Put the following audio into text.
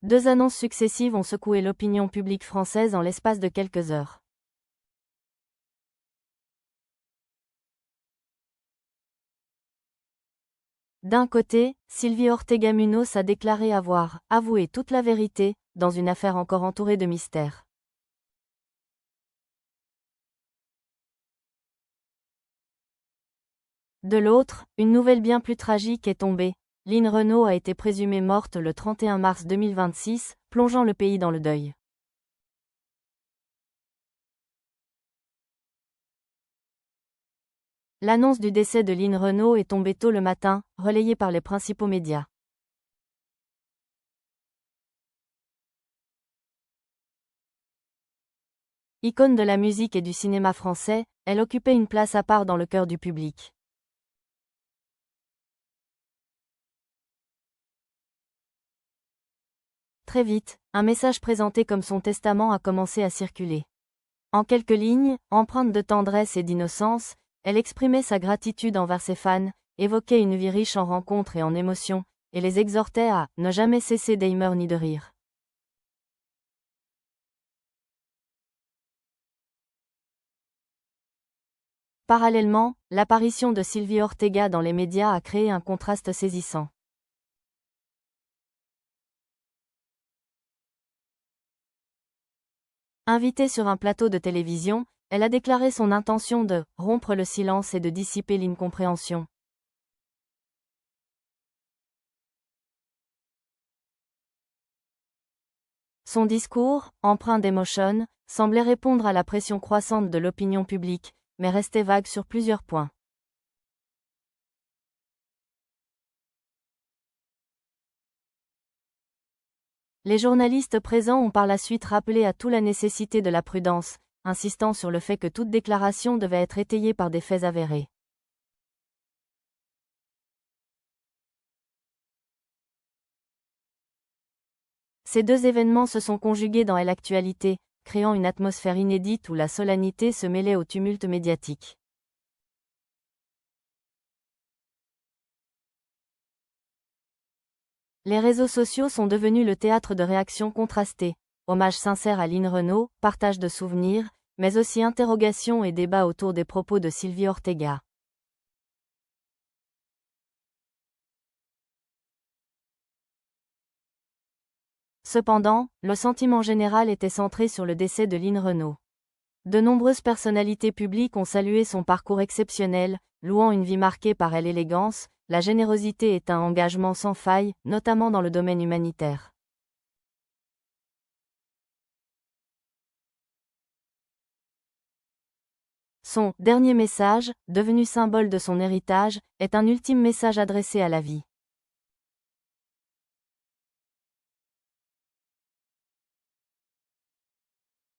Deux annonces successives ont secoué l'opinion publique française en l'espace de quelques heures. D'un côté, Sylvie Ortega Munoz a déclaré avoir « avoué toute la vérité » dans une affaire encore entourée de mystères. De l'autre, une nouvelle bien plus tragique est tombée. Lynn Renault a été présumée morte le 31 mars 2026, plongeant le pays dans le deuil. L'annonce du décès de Lynn Renault est tombée tôt le matin, relayée par les principaux médias. Icône de la musique et du cinéma français, elle occupait une place à part dans le cœur du public. Très vite, un message présenté comme son testament a commencé à circuler. En quelques lignes, empreinte de tendresse et d'innocence, elle exprimait sa gratitude envers ses fans, évoquait une vie riche en rencontres et en émotions, et les exhortait à ne jamais cesser d'aimer ni de rire. Parallèlement, l'apparition de Sylvie Ortega dans les médias a créé un contraste saisissant. Invitée sur un plateau de télévision, elle a déclaré son intention de « rompre le silence et de dissiper l'incompréhension ». Son discours, empreint d'émotion, semblait répondre à la pression croissante de l'opinion publique, mais restait vague sur plusieurs points. Les journalistes présents ont par la suite rappelé à tout la nécessité de la prudence, insistant sur le fait que toute déclaration devait être étayée par des faits avérés. Ces deux événements se sont conjugués dans l'actualité, créant une atmosphère inédite où la solennité se mêlait au tumulte médiatique. Les réseaux sociaux sont devenus le théâtre de réactions contrastées. Hommage sincère à Lynn Renault, partage de souvenirs, mais aussi interrogations et débats autour des propos de Sylvie Ortega. Cependant, le sentiment général était centré sur le décès de Lynn Renault. De nombreuses personnalités publiques ont salué son parcours exceptionnel, louant une vie marquée par l'élégance, la générosité et un engagement sans faille, notamment dans le domaine humanitaire. Son « dernier message », devenu symbole de son héritage, est un ultime message adressé à la vie.